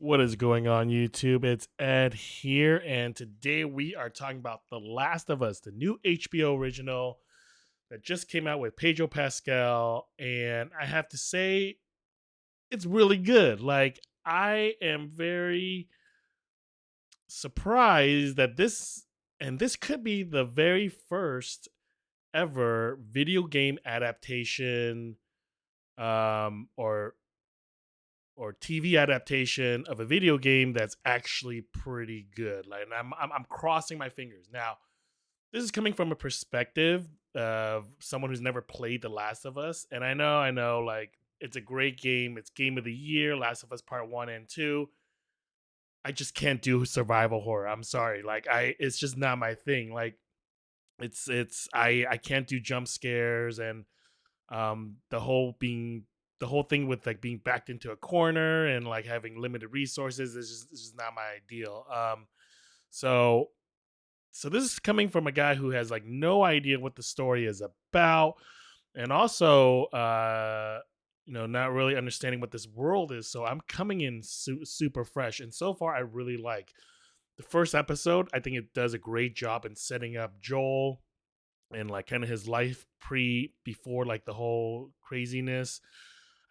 What is going on, YouTube? It's Ed here, and today we are talking about The Last of Us, the new HBO original that just came out with Pedro Pascal. And I have to say, it's really good. Like, I am very surprised that this could be the very first ever video game adaptation, or TV adaptation of a video game that's actually pretty good. Like, and I'm crossing my fingers. Now, this is coming from a perspective of someone who's never played The Last of Us, and I know, like it's a great game. It's game of the year. Last of Us Part One and Two. I just can't do survival horror. I'm sorry. It's just not my thing. Like, I can't do jump scares and the whole thing with like being backed into a corner and like having limited resources is just not my ideal. So so this is coming from a guy who has like no idea what the story is about, and also not really understanding what this world is. So I'm coming in super fresh, and so far I really like the first episode. I think it does a great job in setting up Joel and like kind of his life before like the whole craziness.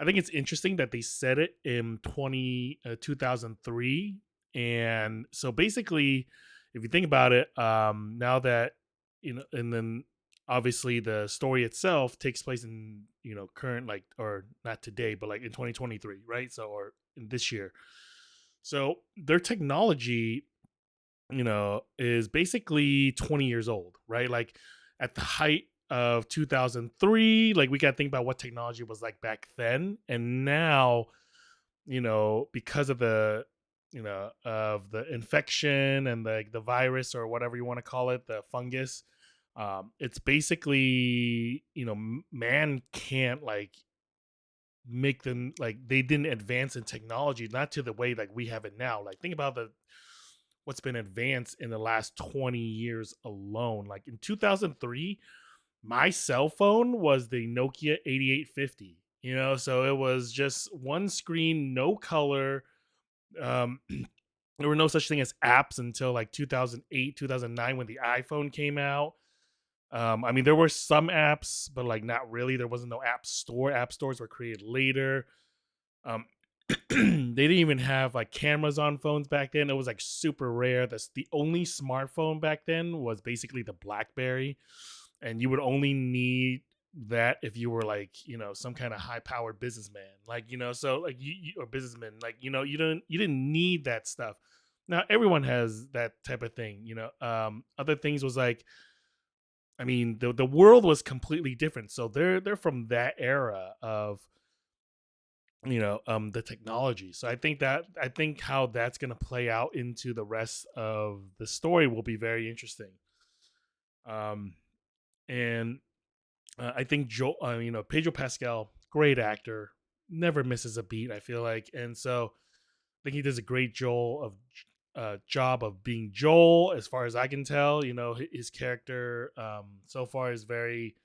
I think it's interesting that they said it in 2003. And so basically, if you think about it, now that, and then obviously the story itself takes place in, current, like, or not today, but like in 2023, right? So, or in this year. So their technology, is basically 20 years old, right? Like at the height of 2003, like we got to think about what technology was like back then. And now, because of the infection and the virus or whatever you want to call it, the fungus, it's basically, man can't like make them, like they didn't advance in technology, not to the way like we have it now. Like think about the what's been advanced in the last 20 years alone. Like in 2003, my cell phone was the Nokia 8850, so it was just one screen, no color. There were no such thing as apps until like 2008, 2009 when the iPhone came out. I mean, there were some apps, but like not really. There wasn't no app store. App stores were created later. Um, they didn't even have like cameras on phones back then. It was like super rare. That's the only smartphone back then was basically the BlackBerry, and you would only need that if you were like some kind of high powered businessman, like so like you or businessman, like you didn't need that stuff. Now everyone has that type of thing. Other things was like, I mean, the world was completely different, so they're from that era of the technology. So I think how that's going to play out into the rest of the story will be very interesting. um and I think Joe, Pedro Pascal, great actor, never misses a beat, I feel like. And so I think he does a great job of being Joel, as far as I can tell. His character, so far, is very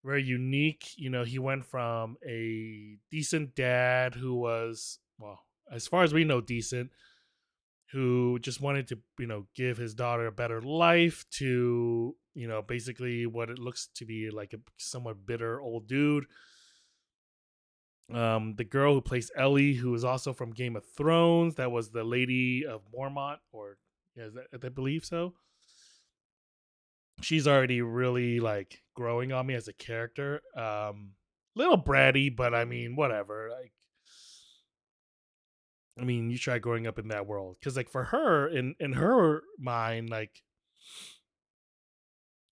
very unique. He went from a decent dad who was, well, as far as we know, decent, who just wanted to, give his daughter a better life, to, basically what it looks to be like a somewhat bitter old dude. The girl who plays Ellie, who is also from Game of Thrones, that was the Lady of Mormont, or yeah, I believe so. She's already really like growing on me as a character. Little bratty, but I mean, whatever. Like, I mean, you try growing up in that world, because like for her, in her mind, like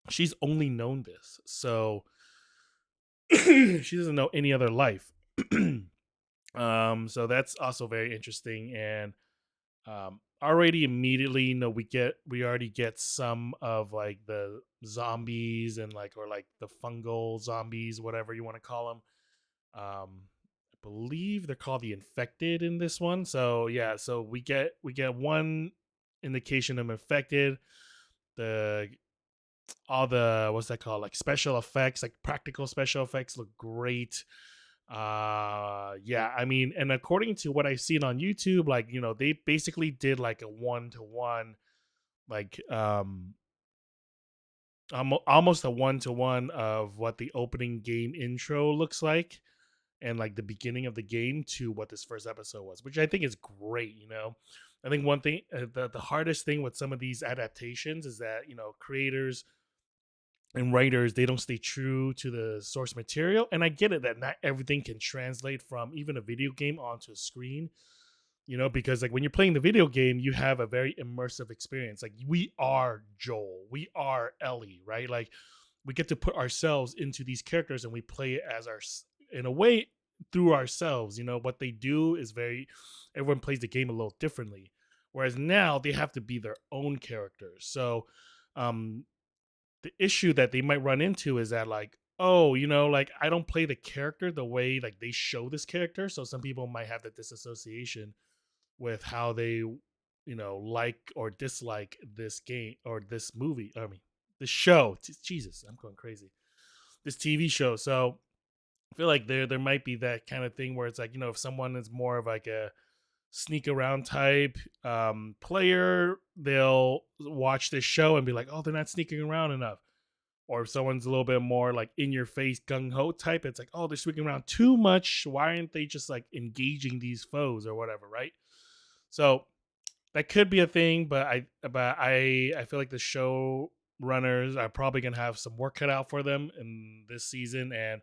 she's only known this, so she doesn't know any other life. So that's also very interesting. And already immediately, we already get some of like the zombies, and like, or like the fungal zombies, whatever you want to call them. I believe they're called the infected in this one. So yeah, so we get one indication of infected. The All the, what's that called, like special effects, like practical special effects, look great. Yeah, I mean, and according to what I've seen on YouTube, like, they basically did like a one to one, like, almost a one to one of what the opening game intro looks like, and like the beginning of the game to what this first episode was, which I think is great. I think one thing, the hardest thing with some of these adaptations is that creators and writers, they don't stay true to the source material, and I get it that not everything can translate from even a video game onto a screen. Because like when you're playing the video game, you have a very immersive experience. Like we are Joel, we are Ellie, right? Like we get to put ourselves into these characters and we play it as in a way, through ourselves. What they do is very, everyone plays the game a little differently, whereas now they have to be their own characters. So um the issue that they might run into is that, like, oh, like I don't play the character the way like they show this character, so some people might have the disassociation with how they like or dislike this game or this movie. I mean, this show. Jesus, I'm going crazy. This TV show. So I feel like there might be that kind of thing where it's like, if someone is more of like a sneak around type player, they'll watch this show and be like, oh, they're not sneaking around enough. Or if someone's a little bit more like in your face gung ho type, it's like, oh, they're sneaking around too much. Why aren't they just like engaging these foes or whatever, right? So that could be a thing, but I feel like the show runners are probably gonna have some work cut out for them in this season, and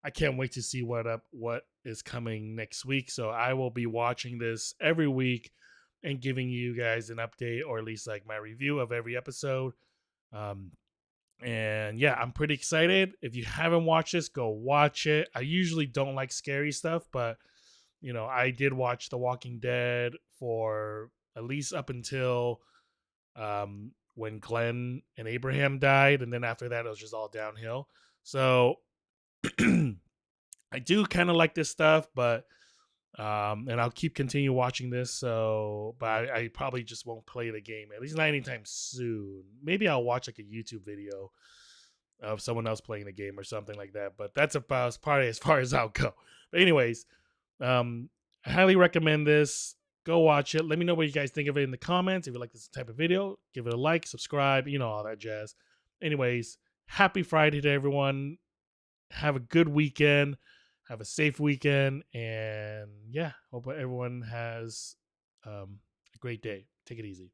I can't wait to see what is coming next week. So I will be watching this every week and giving you guys an update, or at least like my review of every episode. Um, and yeah, I'm pretty excited. If you haven't watched this, go watch it. I usually don't like scary stuff, but I did watch The Walking Dead for at least up until when Glenn and Abraham died, and then after that, it was just all downhill. So I do kind of like this stuff, but and I'll keep continue watching this. So, but I probably just won't play the game, at least not anytime soon. Maybe I'll watch like a YouTube video of someone else playing the game or something like that. But that's about probably as far as I'll go. But anyways, I highly recommend this. Go watch it. Let me know what you guys think of it in the comments. If you like this type of video, give it a like, subscribe, all that jazz. Anyways, happy Friday to everyone. Have a good weekend. Have a safe weekend. And yeah, hope everyone has a great day. Take it easy.